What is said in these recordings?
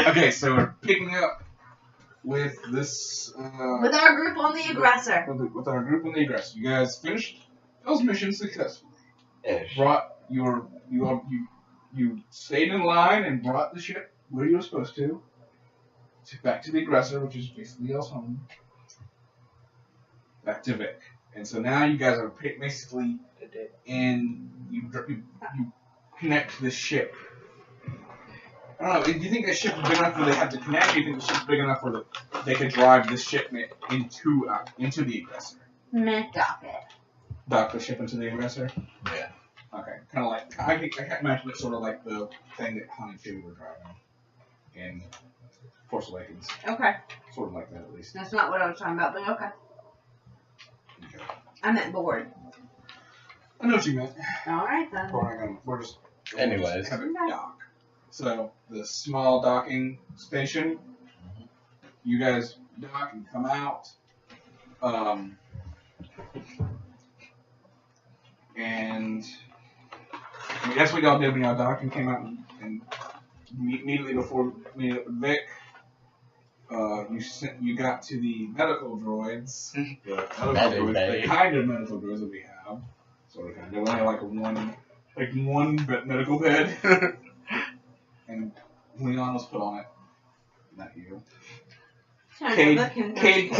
Okay, so we're picking up with this. With our group on the Aggressor. With our group on the Aggressor. You guys finished those missions successfully. Ish. You stayed in line and brought the ship where you were supposed to back to the Aggressor, which is basically y'all's home. Back to Vic. And so now you guys are basically in. You connect this ship. I don't know. Do you think that ship is big enough where they have to connect? Or do you think the ship's big enough where they could drive this shipment into the Aggressor? Dock it. Dock the ship into the Aggressor? Yeah. Okay. Kind of like I can't imagine it sort of like the thing that Han and Chewie were driving in Force Awakens. Okay. Sort of like that at least. That's not what I was talking about, but okay. Okay. I meant board. I know what you meant. Alright then. We're just Anyways. have it dock. So the small docking station, you guys dock and come out. And I mean, that's what y'all did when y'all docked and came out and immediately before meeting up with Vic. You got to the medical droids. The kind of medical droids that we have. Sort of kind of. They only like one medical bed. And Leon was put on it. Not you. Cade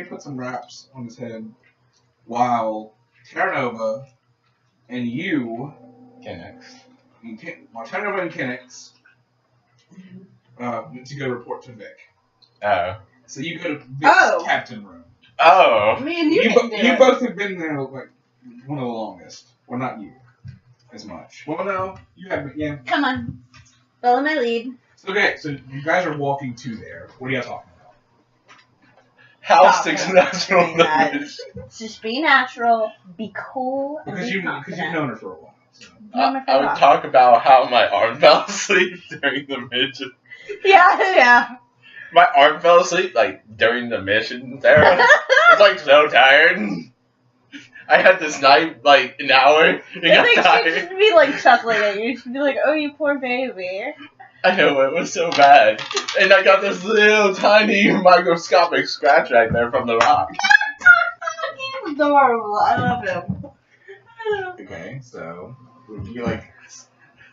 put some wraps on his head while Terranova and you Terranova and Kennex went to go report to Vic. Oh. So you go to Vic's captain room. Oh. Me and you both have been there like one of the longest. Well, not you as much. Well, no, you haven't. Yeah. Come on. Follow my lead. Okay, so you guys are walking to there. What are you guys talking about? How successful that is. Just be natural, be cool, and Because be you've confident. known her for a while. So. I would talk about how my arm fell asleep during the mission. Yeah. My arm fell asleep like during the mission, Sarah. I was like so tired. I had this night like an hour and got She'd tired. just be like chuckling at you. She'd be like, "Oh, you poor baby." I know, it was so bad. And I got this little tiny microscopic scratch right there from the rock. He's adorable. I love him. Okay, so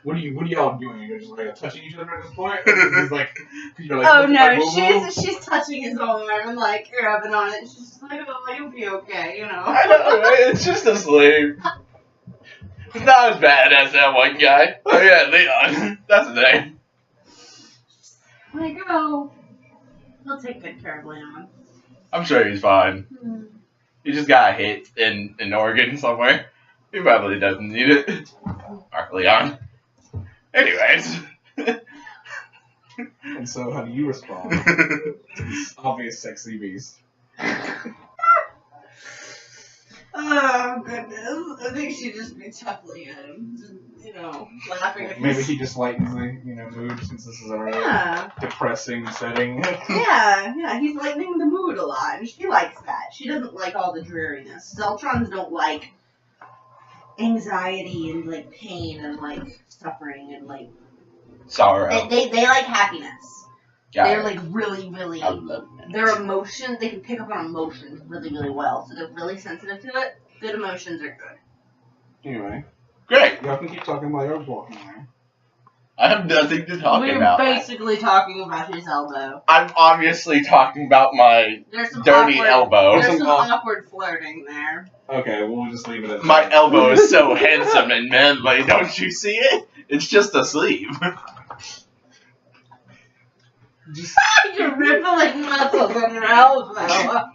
what are y'all doing? You're just like touching each other at this point? It's like, you're like, Oh no, whoa. she's touching his arm and like rubbing on it. She's just like, "Oh, you'll be okay," you know. I know, right? It's just asleep. It's not as bad as that one guy. Oh yeah, Leon. That's the name. Like, oh, he'll take good care of Leon. I'm sure he's fine. He just got hit in an organ somewhere. He probably doesn't need it. Or Leon. Anyways. And so, how do you respond to this obvious sexy beast? Oh goodness! I think she'd just be chuckling at him, just, laughing at him. Maybe he just lightens the mood since this is a really depressing setting. Yeah, he's lightening the mood a lot, and she likes that. She doesn't like all the dreariness. Zeltrons don't like anxiety and like pain and like suffering and like Sorrow. They like happiness. Got They're it. like really, I love that. their emotions, they can pick up on emotions really, really well. So they're really sensitive to it. Good emotions are good. Anyway. Great. Y'all can keep talking while you're walking there. I have nothing to talk We're about. basically talking about his elbow. I'm obviously talking about my There's some dirty elbow. There's some awkward flirting there. Okay, we'll just leave it at that. My elbow is so handsome and manly, don't you see it? It's just a sleeve. You're rippling muscles on your elbow. I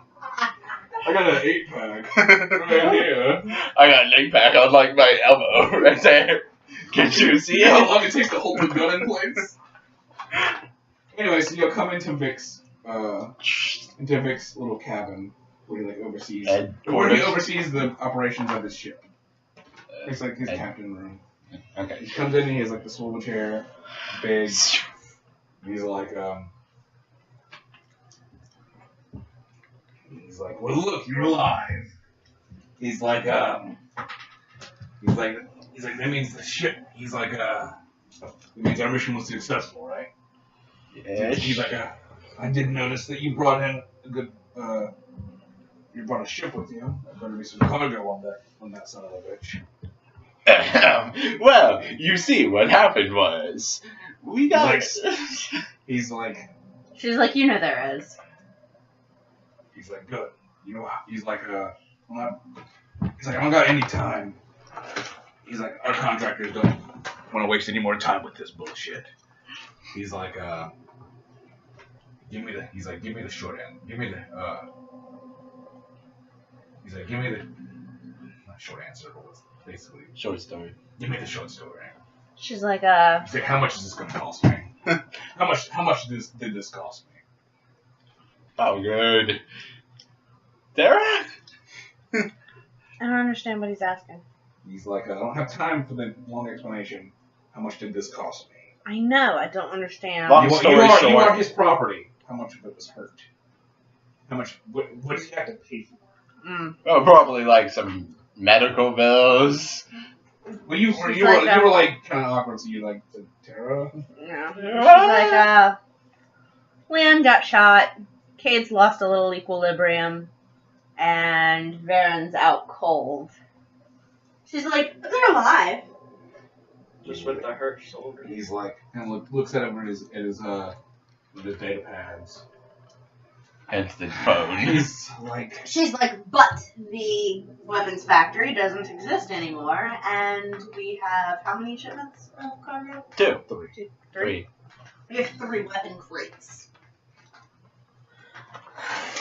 got an 8-pack right here. I got an 8-pack on like my elbow right there. Can you see You know how it? long it takes to hold the gun in place? Anyway, so you'll come into Vic's little cabin where he like oversees the operations of his ship. It's like his captain room. Okay. He comes in and he has like the swivel chair, big. He's like, well, look, you're alive. He's like, that means the ship. He's like, It means our mission was successful, right? Yeah. He's like, I did notice that you brought in a good, you brought a ship with you. There better be some cargo on that son of a bitch. Well, you see, what happened was we got. He's like, She's like, you know there is. he's like, good. You know, he's like, he's like, I don't got any time. He's like, our contractors don't want to waste any more time with this bullshit. He's like, give me the short end. He's like, give me the, not short answer, but what's basically Short story. give me the short story. She's like, He's like, how much is this gonna cost me? How much did this cost me? Oh, good. Sarah? I don't understand what he's asking. He's like, I don't have time for the long explanation. How much did this cost me? I know, I don't understand. Long You story are short. his property. How much of it was hurt? How much? What does he have to pay for? Oh, probably like some medical bills. Well, you She's were like, like kind of awkward. So you like Terra? Yeah. She's like, Leon got shot, Cade's lost a little equilibrium, and Varen's out cold. She's like, but they're alive. Just with the hurt shoulder. He's like, and looks at him with his data pads. Hence the phone. He's like, She's like, but the weapons factory doesn't exist anymore, and we have how many shipments of cargo? 2. 3. We have 3 weapon crates.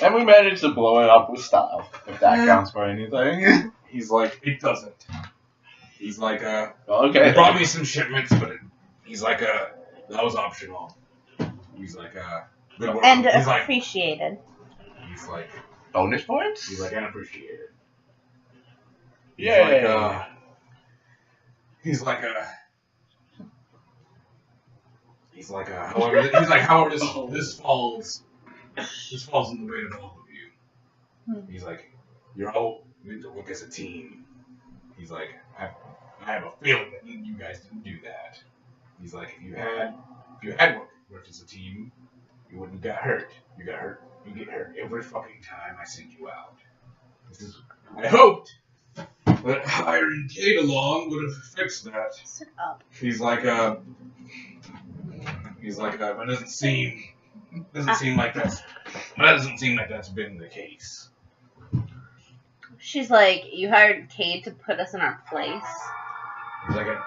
And we managed to blow it up with style, if that counts for anything. he's like, it doesn't. He's like, Okay. they brought me some shipments, but he's like, that was optional. He's like, good work. And he's like, appreciated. he's like, Bonus points? he's like, unappreciated. Yeah. He's like, however, this falls in the weight of all of you. He's like, you're all you need to work as a team. He's like, I have a feeling that you guys didn't do that. He's like, if you had worked as a team, you wouldn't get hurt. You get hurt every fucking time I send you out. I hoped that hiring Cade along would have fixed that. Sit up. He's like, it doesn't seem like that's been the case. She's like, you hired Cade to put us in our place. I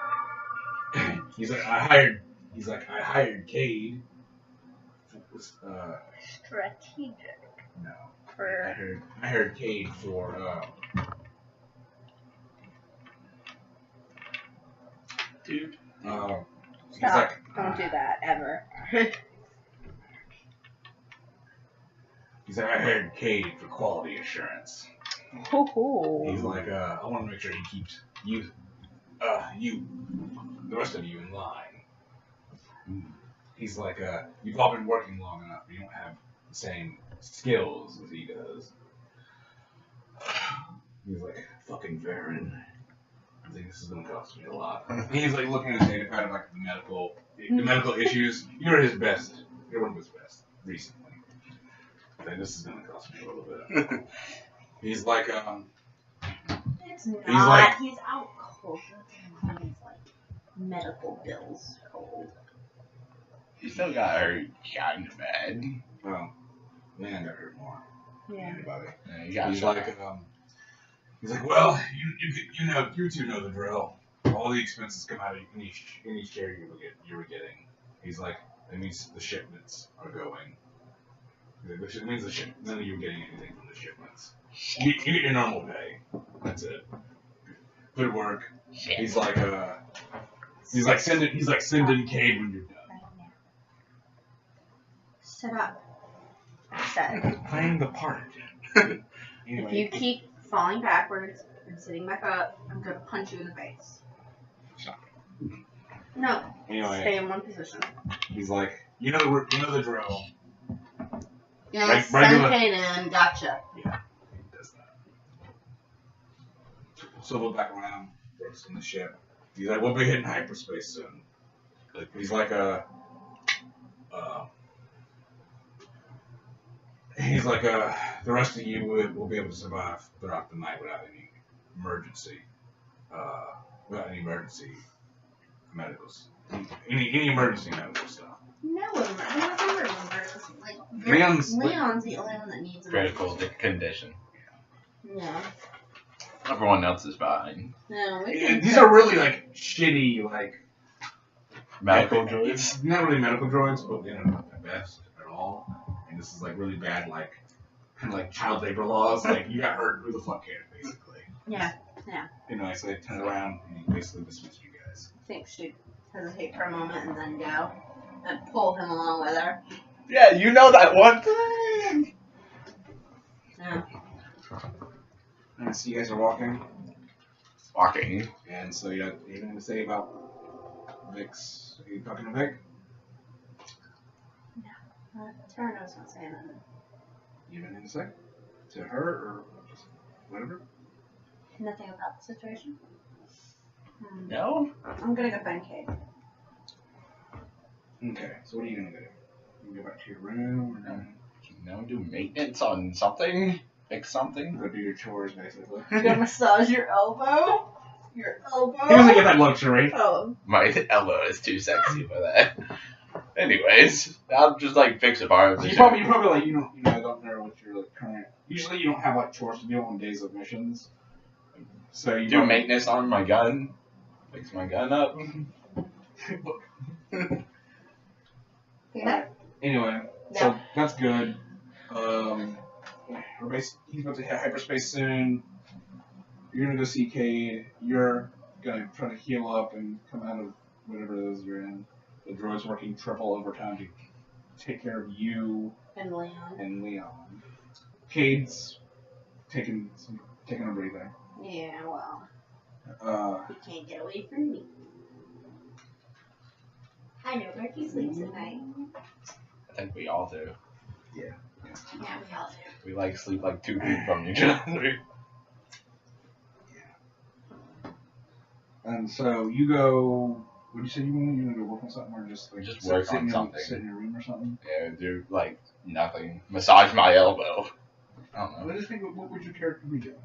hired Cade. Strategic. No. For I heard Cade for Dude. stop. Don't do that ever. He's like, I hired Cade for quality assurance. Ooh. He's like, I want to make sure he keeps you, the rest of you in line. He's like, you've all been working long enough. You don't have the same skills as he does. He's like, fucking Varen. I think this is gonna cost me a lot. He's like looking at his data pad of like the medical issues. You're his best. You're one of his best recently. I think this is gonna cost me a little bit. He's like, It's not. He's like- He's out cold. He's like medical bills cold. You still got hurt kind of bad. well, man got hurt more than Yeah. anybody. Yeah, you got He's shot. like, well, you two know the drill. All the expenses come out of in each carrier you were getting. He's like, that means the shipments are going. He's like, it means none of you are getting anything from the shipments. You get your normal pay. That's it. Good work. Shit. He's like, send in Cade when you're done. Sit up. I said. Playing the part. If Anyway, you keep falling backwards and sitting back up, I'm gonna punch you in the face. Stop. No. Anyway. Stay in one position. He's like, you know the drill. Yes, Regular- send Cade in. Gotcha. Yeah, he does that. Swivel back around, works on the ship. He's like, we'll be hitting hyperspace soon. He's like a. The rest of you will be able to survive throughout the night without any emergency. Without any emergency medicals. Any emergency medical stuff. No, emergency. Like, Leon's the only one that needs Critical emergency. condition. No. Everyone else is fine. No, we Yeah, can these are really like shitty like Medical droids. It's not really medical droids, but they're not the best at all. And this is like really bad, like kind of like child labor laws. Like you got hurt, who the fuck cares, basically. Yeah. You know, so they turn around and basically dismiss you guys. I think she'd hesitate for a moment and then go and pull him along with her. Yeah, you know that one thing. Yeah. And so you guys are walking, Walking. and so you have anything to say about Vic's? Are you talking to Vic? Terranova's not saying that. You have anything to say to her or just whatever? Nothing about the situation. No. I'm gonna go find Cade. Okay, so what are you gonna do? You go back to your room or No, do maintenance on something. Fix something. go do your chores basically? You're gonna massage your elbow? Your elbow? He doesn't get that luxury. Oh. My elbow is too sexy for that. Anyways, I'll just like fix a part of the You ship. probably like you don't know what your like, current. Usually you don't have like chores to do on days of missions. So you do probably- maintenance on my gun. Fix my gun up. Yeah. Anyway, so that's good. He's about to hit hyperspace soon. You're gonna go see Cade. You're gonna try to heal up and come out of whatever it is you're in. The droid's working triple overtime to take care of you And Leon. and Leon. Cade's taking a breather. Yeah, well. Uh, He can't get away from me. I know where he sleeps at night. I think we all do. Yeah, we all do. We like sleep like 2 feet from each other. and so you go. What did you say you want? You want to go work on something or just like Just work on something. Sit in your room or something? Yeah, do like nothing. Massage my elbow. I don't know. I just think, what would your character be doing?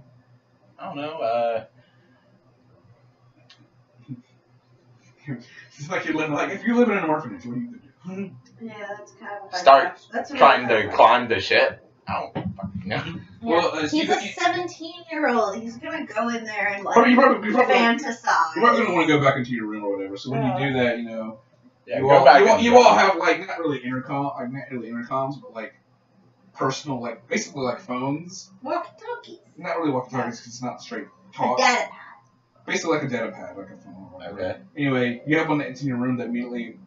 I don't know. It's like if you live in an orphanage, what are you gonna do? Yeah, that's kind of a Start that's trying to climb the ship. I don't fucking know. Yeah. Well, He's a 17-year-old. He's gonna go in there and like you probably fantasize. You're probably gonna want to go back into your room or whatever. So when you do that, Yeah, you go all back. you all have like not really intercoms, but like personal, like basically like phones. Walkie-talkies. Not really walkie-talkies because it's not straight A talk. data pad. Basically like a data pad, like a phone. Or whatever. Okay. Anyway, you have one that's in your room that immediately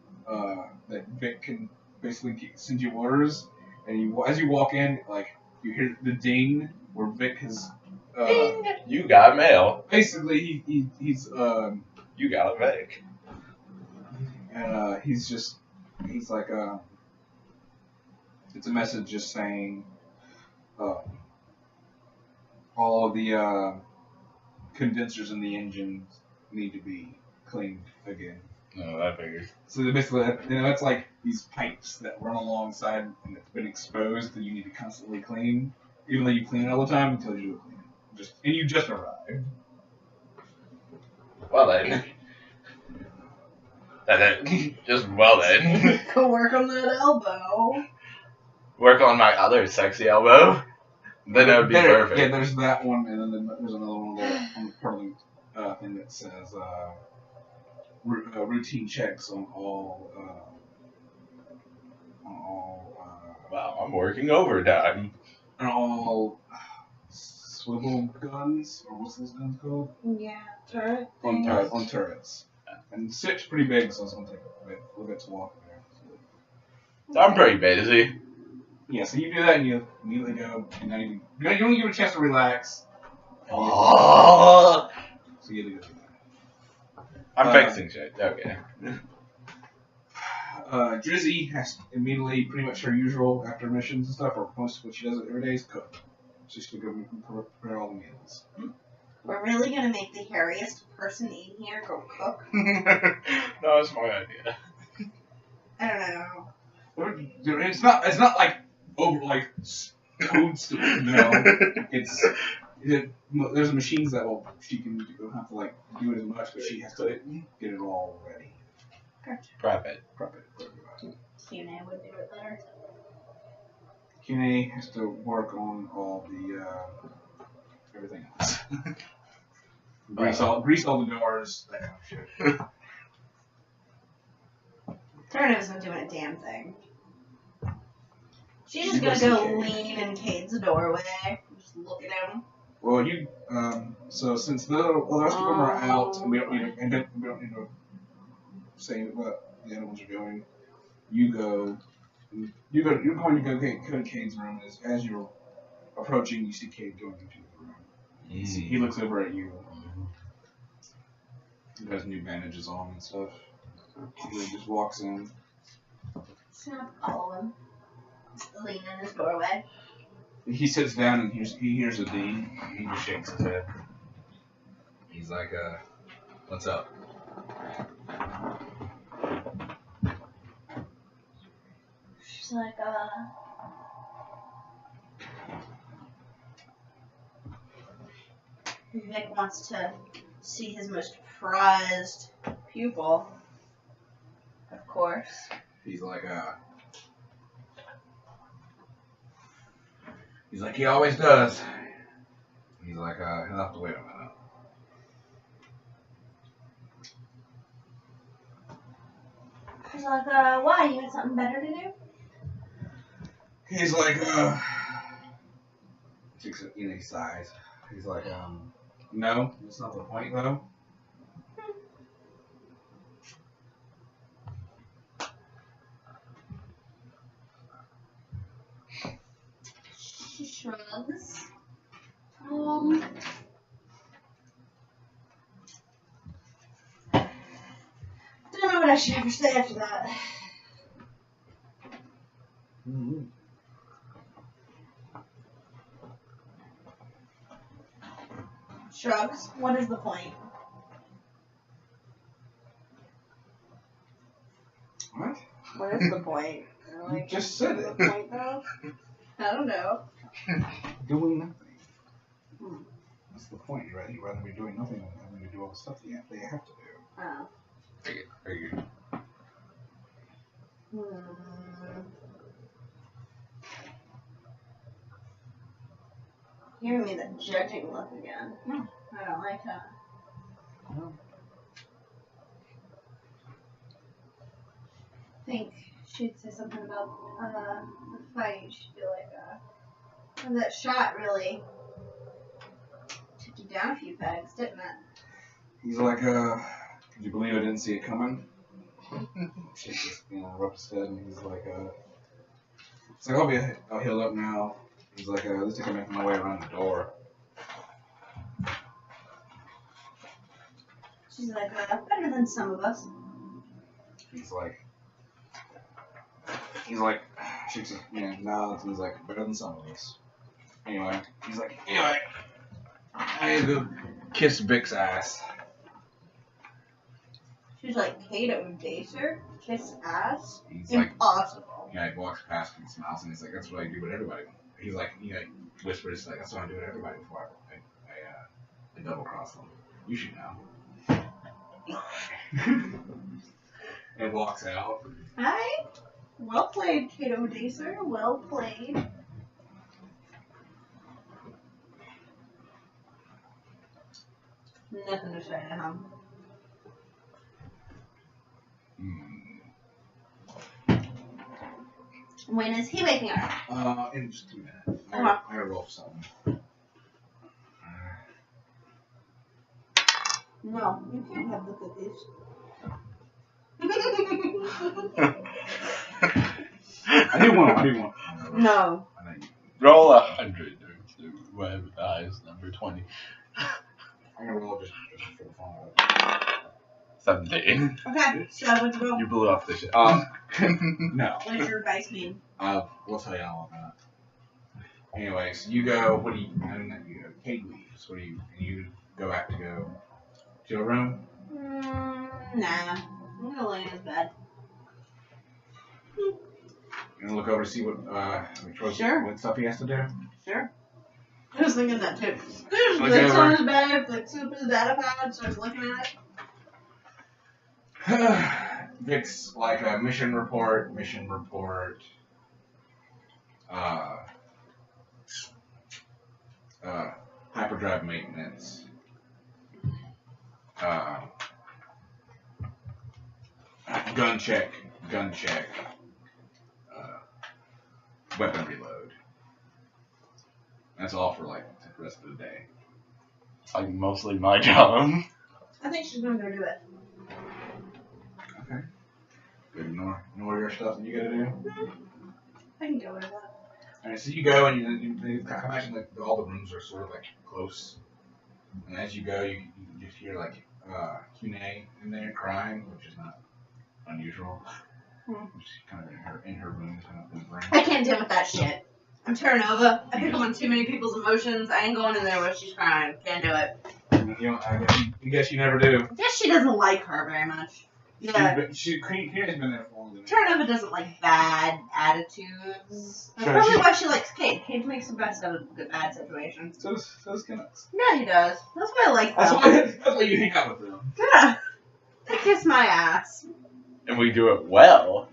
that Vic can basically send you orders, and as you walk in, like you hear the ding where Vic has. Ding! You got mail. Basically, he's You got a Vic. and he's like it's a message just saying all of the condensers in the engine need to be cleaned again. No, that figures. So they're basically, that's like these pipes that run alongside and it's been exposed that you need to constantly clean, even though you clean it all the time until you clean it. And you just arrived. Well then. Well then. Go work on that elbow. Work on my other sexy elbow. Then that would be perfect. Yeah, there's that one, and then there's another one on the purling thing that says routine checks on all. Wow, I'm working overtime. On all swivel guns, or what's those guns called? Yeah, turret. On turrets. And six pretty big, so it's gonna take a bit. We'll get to walk there. So I'm pretty busy. Yeah, so you do that and you immediately go, and now you don't give it a chance to relax. Oh, So you have to go do I'm fixing shit. Okay. that. Drizzy has immediately pretty much her usual after missions and stuff, or most of what she does every day is cook. She's gonna go prepare all the meals. We're really gonna make the hairiest person in here go cook. No, it's my idea. It's not like over like toadstool. No, there's machines that she can don't have to like do it as much, but she has to get it all ready. Gotcha. Prep it. Q&A would do it better. Q&A has to work on all the everything else. grease all the doors, that kind of shit. Terranova's not doing a damn thing. She's just gonna go lean in Cade's doorway. Just look at him. Well, so since the rest of them are out, and we don't need to say what the other ones are doing, you're going to go to Cade's room. As you're approaching, you see Cade going into the room. He looks over at you. He has new bandages on and stuff. He just walks in. So I follow him. Lean in his doorway. He sits down and he hears a ding. He just shakes his head. He's like, what's up? She's like, Vic wants to see his most prized pupil. Of course. He's like, he always does. He's like, he'll have to wait a minute. She's like, why? You had something better to do? He's like, he sighs. He's like, no, that's not the point, though. She shrugs. Don't know what I should ever say after that. Mm-hmm. Shrugs. What is the point? What? What is the point? You just said what it. is the point, though? I don't know. Doing nothing. That's the point. You'd rather be doing nothing than having to do all the stuff they have to do. Oh. Figured. Giving me the judging look again. I don't like that. No. I think she'd say something about the fight. She'd be like, that shot really took you down a few pegs, didn't it? He's like, could you believe I didn't see it coming? Shakes his, rubs his head, and he's like, I'll heal up now. He's like, at least I can make my way around the door. She's like, better than some of us. He's like, shakes his, nods, and he's like, better than some of us. Anyway, I had to kiss Vic's ass. She's like, Cade Aggressor? Kiss ass? He's like, impossible. he walks past and smiles, and he's like, that's what I do with everybody. He's like, he whispers, like, that's what I do with everybody before I double cross them. You should know. And walks out. Hi. Well played, Cade Aggressor. Well played. Nothing to say now. When is he waking up? In just 2 minutes. Okay. I gotta roll for something. No, you can't have the cookies. I do want. No. Roll 100 or whatever the highest number, 20. I'm gonna roll just for the fun of it. 17. Okay, so what's the roll? You blew off the shit. No. What does your dice mean? We'll tell you all about that. Anyways, you go. What do you? I don't know. You go. Cade leaves. What do you? You go back to go to your room. Nah. I'm gonna lay in his bed. You gonna look over to see what Sure. what stuff he has to do? Sure. I was thinking that too. Look Vic's over. on his bed, Vic's up his data pad, starts looking at it. Vic's like a mission report, hyperdrive maintenance, gun check, weapon reload. That's all for like the rest of the day. It's like mostly my job. I think she's gonna go do it. Okay. Good. Ignore your stuff that you gotta do. I can go with that. Alright, so you go and you I imagine like all the rooms are sort of like close. And as you go, you just hear like Cune in there crying, which is not unusual. She's kind of in her room, kind of whimpering. I can't deal with that shit. I'm Terranova. I pick up on too many people's emotions. I ain't going in there where she's crying. Can't do it. I guess you never do. I guess she doesn't like her very much. Yeah. Cune's been there for longer. Terranova doesn't like bad attitudes. That's Sure, probably she- why she likes Cade. Cade makes the best of the bad situations. So does Canucks. Yeah, he does. That's why I like That's them. why you hang out with them. Yeah. They kiss my ass. And we do it well.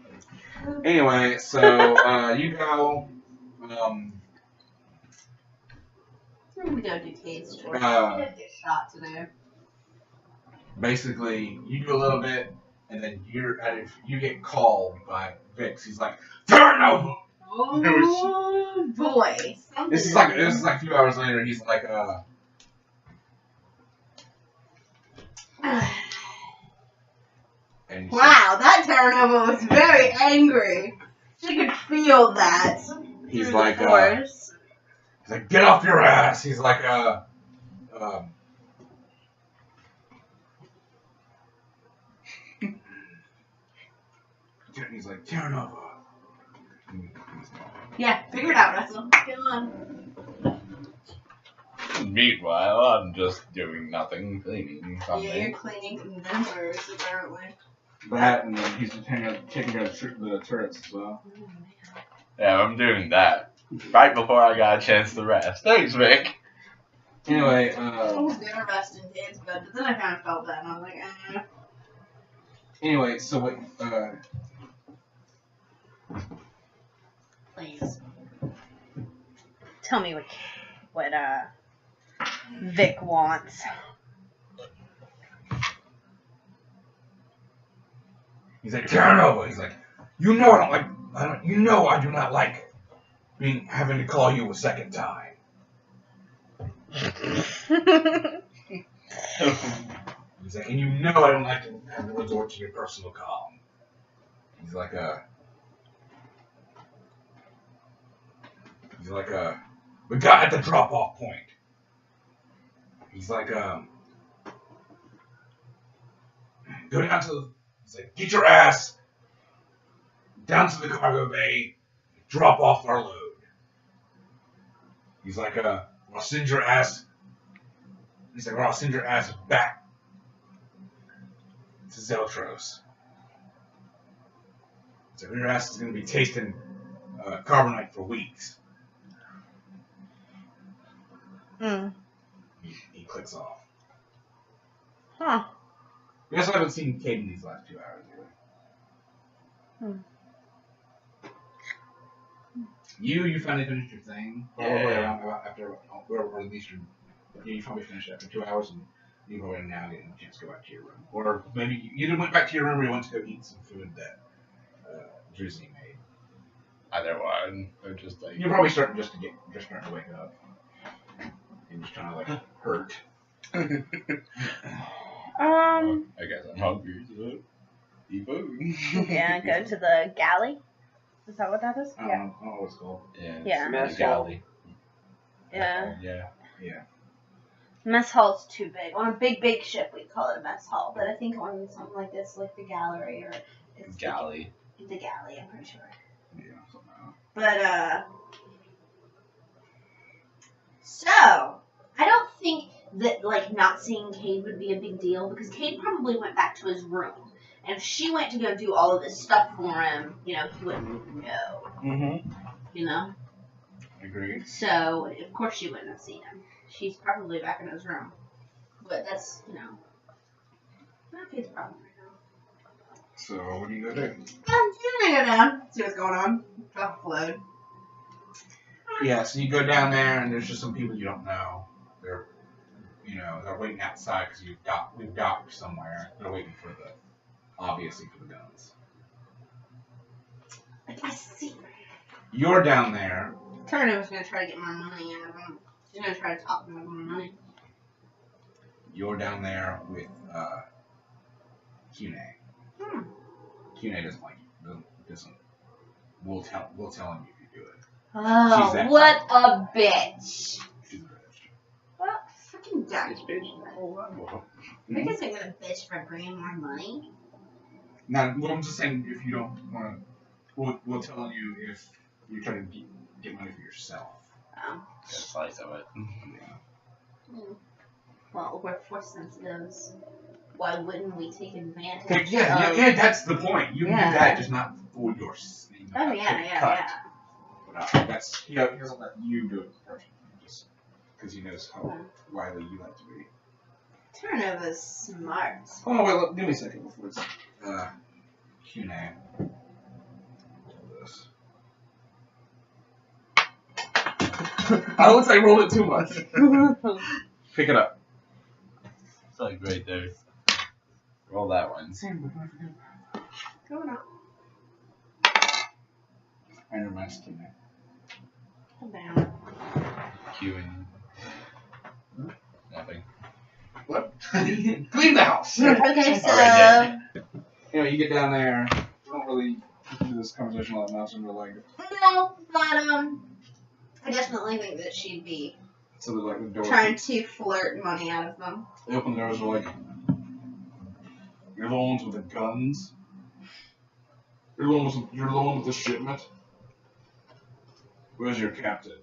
Anyway, so you go. We go do Cade's tour. Uh, We did get shot today. Basically, you do a little bit, and then you get called by Vix. He's like, Terranova! Oh boy. This is like a few hours later. He's like, and he Wow, that Terranova was very angry. She could feel that. He's through like, the force. he's like, get off your ass. He's like, he's like, Terranova. Yeah, figure it out, Russell. Come on. Meanwhile, I'm just doing nothing, cleaning Yeah, something. you're cleaning condensers, apparently. That, and then he's taking care of the turrets as well. Yeah, I'm doing that. Right before I got a chance to rest. Thanks, Vic. Anyway, I was gonna rest in Cade's bed, but then I kind of felt bad, and I was like, eh. anyway, so what, Please. Tell me what Vic wants. he's like, Terranova. He's like, you know I do not like having to call you a second time. He's like, and you know I don't like to have to resort to your personal calm. He's like, we got at the drop-off point. He's like, go down to, he's like, get your ass down to the cargo bay, drop off our load. He's like, I'll send your ass, I'll send your ass back to Zeltros. So your ass is going to be tasting carbonite for weeks. He clicks off. Huh. We also haven't seen Cade in these last 2 hours either. You finally finished your thing. Probably around after or at least you probably finished after 2 hours, and you probably now getting a chance to go back to your room. Or maybe you either went back to your room or you went to go eat some food that Drizzy made. Either one. Or just like. You're probably starting to wake up. And just trying to like hurt. I guess I'm hungry, so eat food. Yeah, go to the galley. Is that what that is? I don't know what it's called. Yeah. The galley. Yeah. Yeah. Mess hall's too big. On a big ship, we'd call it a mess hall. But I think on something like this, like the gallery or it's Galley. The galley, I'm pretty sure. Yeah, something like But so I don't think that like not seeing Cade would be a big deal because Cade probably went back to his room And if she went to go do all of this stuff for him, you know, he wouldn't know. Mm-hmm. You know? Agreed. So, of course she wouldn't have seen him. She's probably back in his room. But that's, you know, not his problem right now. So, what do you go do? I'm gonna go down, see what's going on. Drop a load. Yeah, so you go down there, and there's just some people you don't know. They're, you know, they're waiting outside because we've docked somewhere. They're waiting for obviously for the guns. I see. You're down there. Terranova's gonna try to get more money out of him. She's gonna try to talk him about more money. You're down there with Cade. Cade doesn't like you. Doesn't. We'll tell him if you do it. Oh, what a bitch! She's a bitch. Well, freaking die. This bitch. I guess I'm gonna bitch for bringing more money. Now, well, I'm just saying, if you don't want to, we'll tell you if you're trying to get money for yourself. Oh. Get a slice of it. Yeah. Well, we're force sensitives. Why wouldn't we take advantage Yeah, that's the point. You can do that, just not for your Oh, yeah. But that's, he doesn't let you do it first, just because he knows how wily you like to be. Terranova's smart. Oh, wait, give me a second before it's, Cade. This. I looks like I rolled it too much. Pick it up. It's like right there. Roll that one. Going up. I never mind, Cade. Hold down. Queuing. Nothing. What? Clean the house! Okay, so... Alright, Anyway, you get down there. You don't really do this conversation a lot now, so they're like, No, but, I definitely think that she'd be so they're like the door. trying to flirt money out of them. They open the doors, they're like, you're the ones with the guns? You're the one with the shipment? Where's your captain?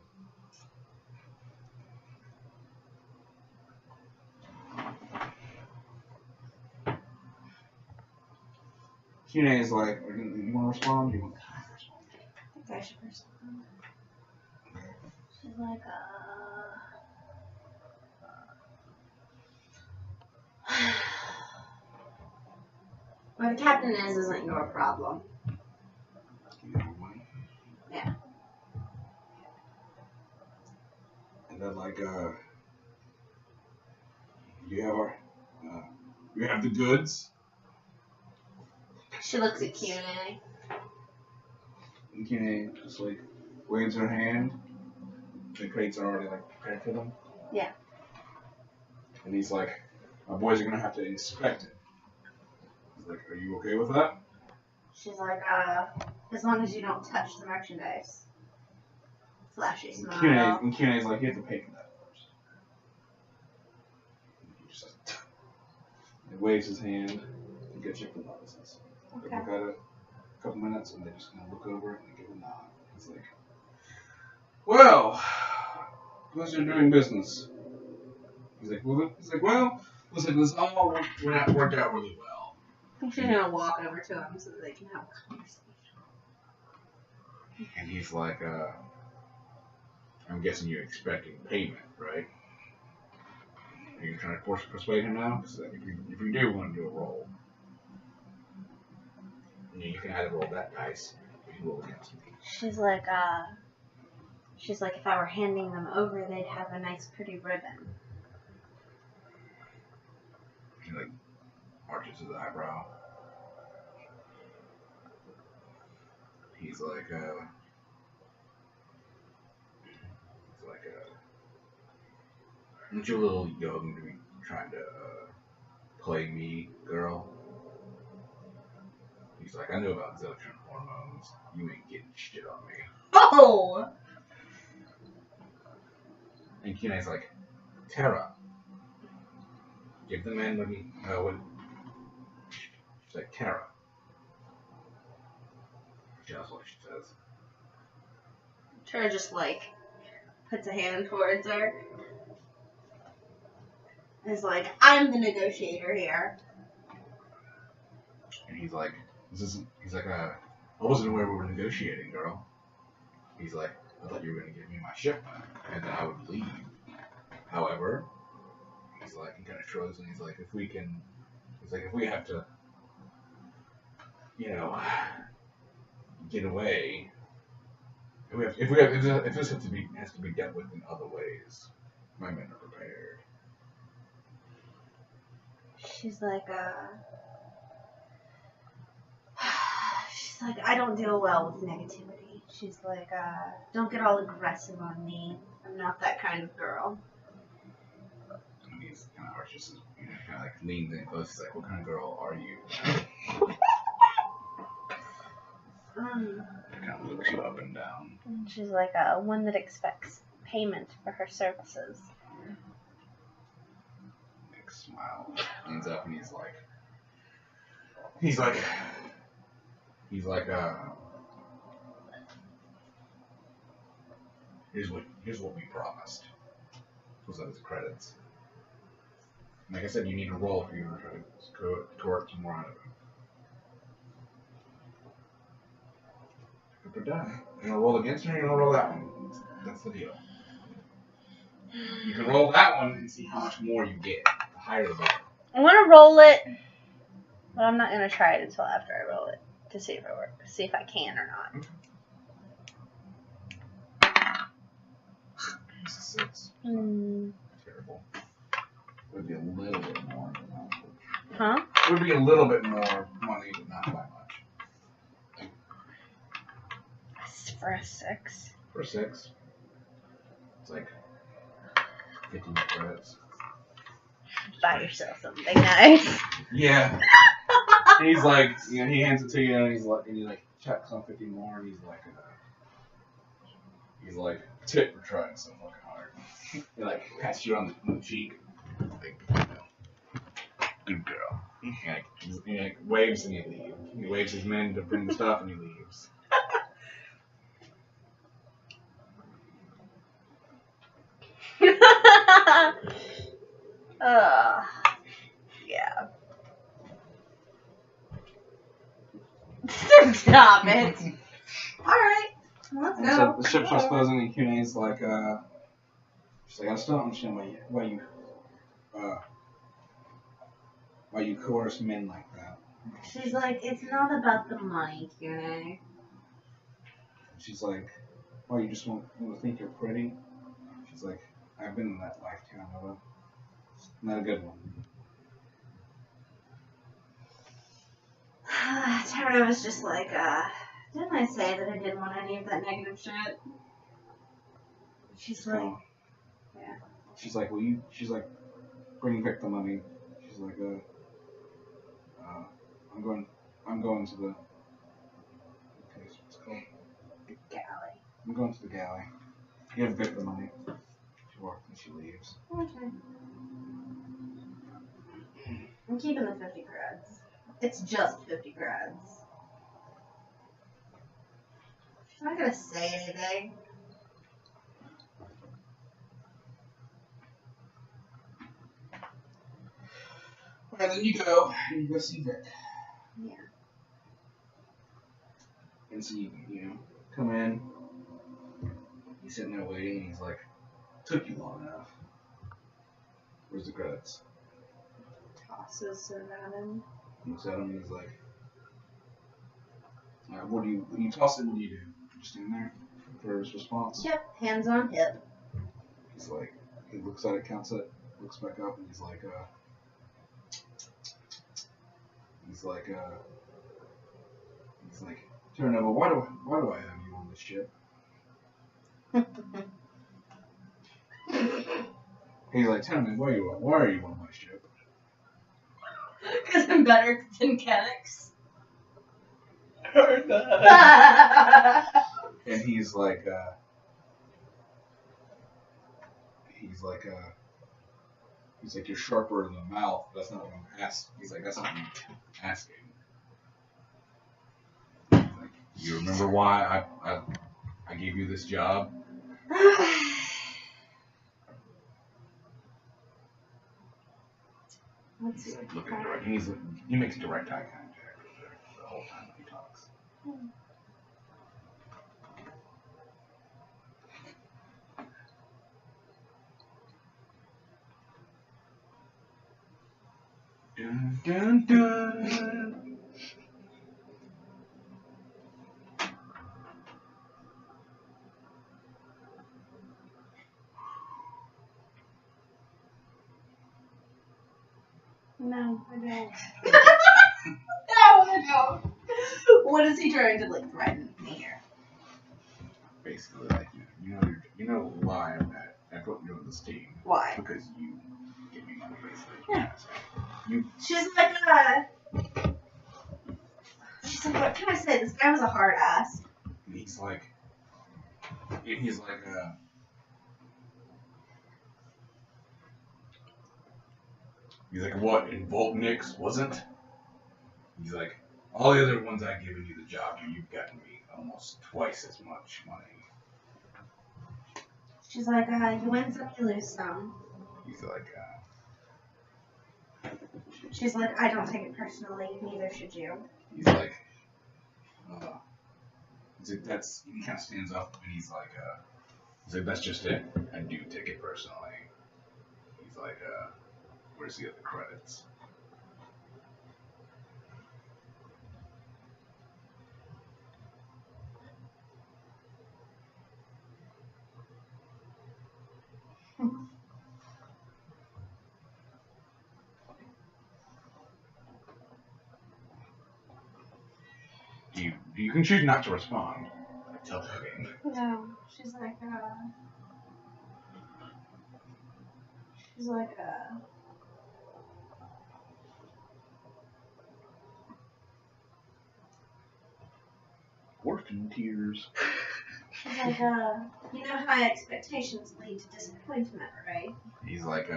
Cade is like, you want to respond? You want to respond? I think I should respond. She's like, where the captain is isn't your problem. Yeah. And then like, you have the goods? She looks at Q&A. And Cade just like waves her hand. The crates are already like prepared for them. Yeah. And he's like, my boys are gonna have to inspect it. He's like, are you okay with that? She's like, as long as you don't touch the merchandise. Flashy smile. And Q&A's like, you have to pay for that first. He just he waves his hand and gets you for notices. They Okay. look at it a couple minutes and they just kind of look over it and they give a nod. He's like, well, pleasure doing business. He's like, well, listen, this all worked out really well. I think she's gonna walk over to him so that they can have a conversation. And he's like, I'm guessing you're expecting payment, right? Are you trying to persuade him now? Because if you do want to do a roll, you can either roll that dice or you can roll against me. She's like, if I were handing them over, they'd have a nice, pretty ribbon. He like arches his eyebrow. He's like, aren't you a little young to be trying to play me, girl? He's like, I know about Zeltron hormones. You ain't getting shit on me. Oh! And Cade's like, Terra, give the man money. What? She's like, Terra. That's what she says. Terra just like puts a hand towards her. And is like, I'm the negotiator here. And he's like, I wasn't aware we were negotiating, girl. He's like, I thought you were going to give me my ship back, and then I would leave. However, he's like, he kind of shrugs, and he's like, if we have to, get away, if this has to be dealt with in other ways, my men are prepared. She's like, I don't deal well with negativity. She's like, don't get all aggressive on me. I'm not that kind of girl. And he's kind of arches, kind of like leans in close. He's like, what kind of girl are you? Kind of looks you up and down. And she's like, one that expects payment for her services. Nick smiles, leans up, and he's like, here's what we promised. Was that his credits? Like I said, you need to roll for you to try to work some more out of him. If we're done, you're gonna roll against him, or you're gonna roll that one. That's the deal. You can roll that one and see how much more you get. The higher the better. I'm gonna roll it, but I'm not gonna try it until after I roll it to see if it works, see if I can or not. It's a 6. Terrible. Would be a little bit more than that. Huh? It would be a little bit more money, but not by much. For a 6. For a 6, it's like 15 credits. Buy yourself something nice. Yeah. He's like, he hands it to you, and he's like, checks on 50 more, and he's like, tip for trying so fucking hard. He like pats you on the cheek, like, good girl. He like waves and he leaves. He waves his men to bring the stuff, and he leaves. Yeah. Stop it. Alright, let's go. So the ship starts closing, and Kune's like, she's like, I still don't understand why you coerce men like that. She's like, it's not about the money, Kune. She's like, why you just want to think you're pretty? She's like, I've been in that life, Terranova. Not a good one. Terranova's just like, didn't I say that I didn't want any of that negative shit? She's like, yeah. She's like, she's like, bring back the money. She's like, I'm going to the, okay, so what's it called? The galley. I'm going to the galley. Give Vic the money. She walks and she leaves. Okay. I'm keeping the 50 creds. It's just 50 creds. She's not gonna say anything. Alright, then you go see Vic. Yeah. And so you come in. He's sitting there waiting, and he's like, took you long enough. Where's the credits? Tosses it at him. Looks at him and he's like, what do you toss it, what do you do? Just stand there for his response? Yep, hands on hip. He's like, he looks at it, counts it, looks back up, and he's like, Terranova, why do I have you on this ship? He's like, Terranova, why are you on my ship? Because I'm better than Kenix. I heard that. And he's like, you're sharper in the mouth. That's not what I'm asking. He's like, that's not what I'm asking. Like, you remember why I gave you this job? Let's see. He's like looking direct. He makes direct eye contact with Dun, dun, dun. No, I don't. No, I don't. What is he trying to like threaten me here? Basically, like you know why I put you on this team. Why? Because you give me money, basically. Yeah. You. She's like, what can I say? This guy was a hard ass. He's like, what? And Volt Nix wasn't? He's like, all the other ones I've given you the job, you've gotten me almost twice as much money. She's like, you win some, you lose some. He's like, She's like, I don't take it personally, neither should you. he's like, that's, he kind of stands up and he's like, that's just it. I do take it personally. He's like, where's the other credits? You can choose not to respond. Tell him. No, she's like, Orphan tears. she's like, you know high expectations lead to disappointment, right? He's like,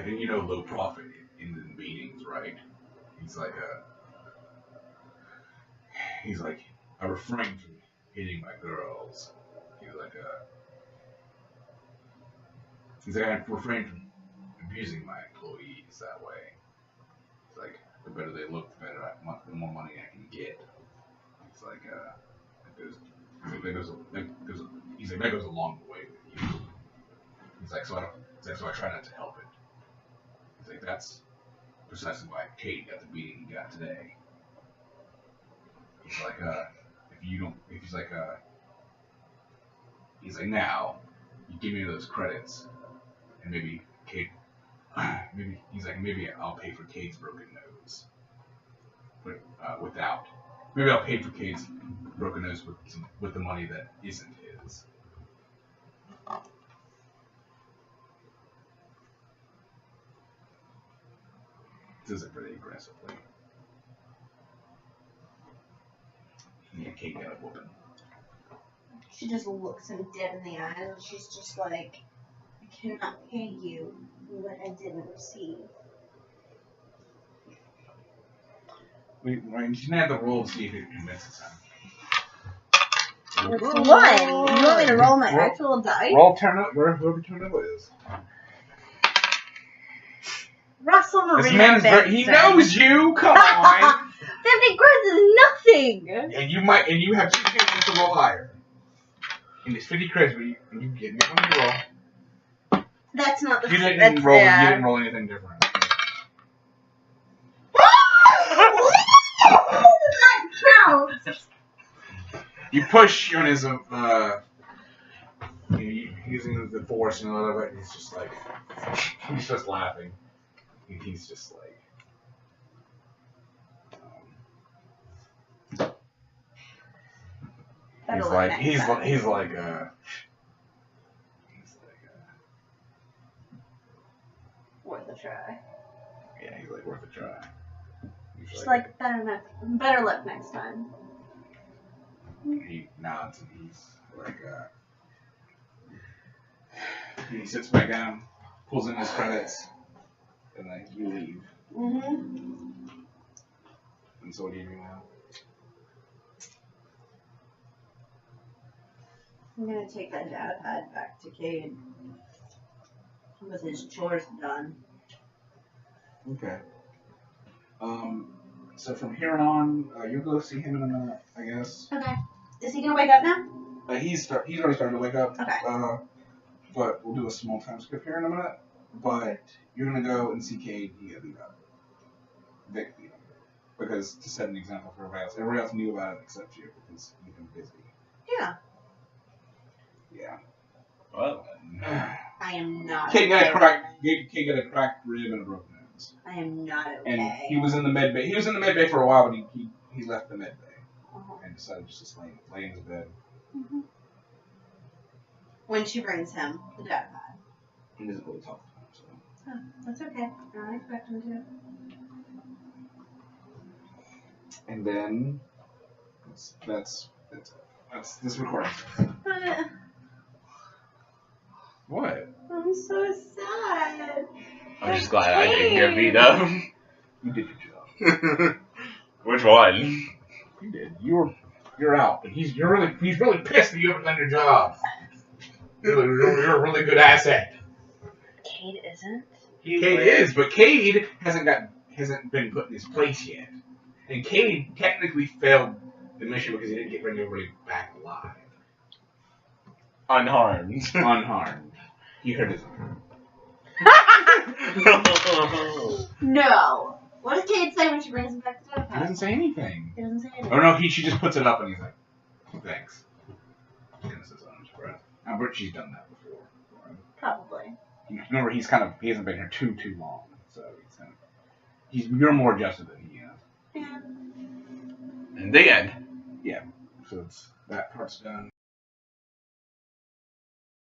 you know, low profit in the meetings, right? He's like, I refrain from hitting my girls. He's like, I refrain from abusing my employees that way. It's like, the better they look, the more money I can get. It's like, that goes a long way with you. He's like, so I try not to help it. He's like, that's precisely why Cade got the beating he got today. He's like, he's like, now, you give me those credits, and maybe Cade, maybe I'll pay for Cade's broken nose. But, maybe I'll pay for Cade's broken nose with the money that isn't his. This is pretty aggressively. Yeah, Cade got a whooping. She just looks him dead in the eyes and she's just like, I cannot pay you what I didn't receive. Wait, Ryan, you can have the roll to see if it convinces him. Which one? You want me to roll my actual dice? Roll Terranova, wherever Terranova is. Russell Marine. This man's he knows you. Come on. 50 credits is nothing. And you have 2 chances to roll higher. And it's 50 credits, but you get me when you roll. That's not the. You didn't roll. You didn't roll anything different. That counts. You push on his using the force and all of it. He's just like he's just laughing. And he's just like. He's like worth a try. Yeah, he's like worth a try. She's like better luck next time. He nods and he's like he sits back down, pulls in his credits, and then you leave. Mhm. And so what do you do now? I'm gonna take that data pad back to Cade with his chores done. Okay. So from here on, you'll go see him in a minute, I guess. Okay. Is he gonna wake up now? He's already starting to wake up. Okay. But we'll do a small time skip here in a minute. But you're gonna go and see Cade. He got beat up. Vic beat him. Because to set an example for everybody else. Everybody else knew about it except you because you've been busy. Yeah. Yeah. Well, I am not. Cade got a cracked rib and a broken nose. I am not okay. And he was in the med bay. He was in the med bay for a while, but he left the med bay and decided just to lay in his bed. Mm-hmm. When she brings him the death pad. He doesn't really talk to him, so. Oh, that's okay. I don't expect him to. And then that's this recording. What? I'm so sad. I'm just glad I didn't get beat up. You did your job. Which one? You did. You're out, but he's really pissed that you haven't done your job. You're a really good asset. Cade isn't. Cade is, but Cade hasn't been put in his place yet. And Cade technically failed the mission because he didn't bring everybody back alive. Unharmed. Unharmed. He hurt his arm. No. What does Cade say when she brings him back to the death He pad? doesn't say anything. He doesn't say anything. Oh no, she just puts it up and he's like, thanks. Genesis on his breath. I bet she's done that before. Probably. Remember, he hasn't been here too long, so you're more adjusted than he is. Yeah. In the end. Yeah. So that part's done.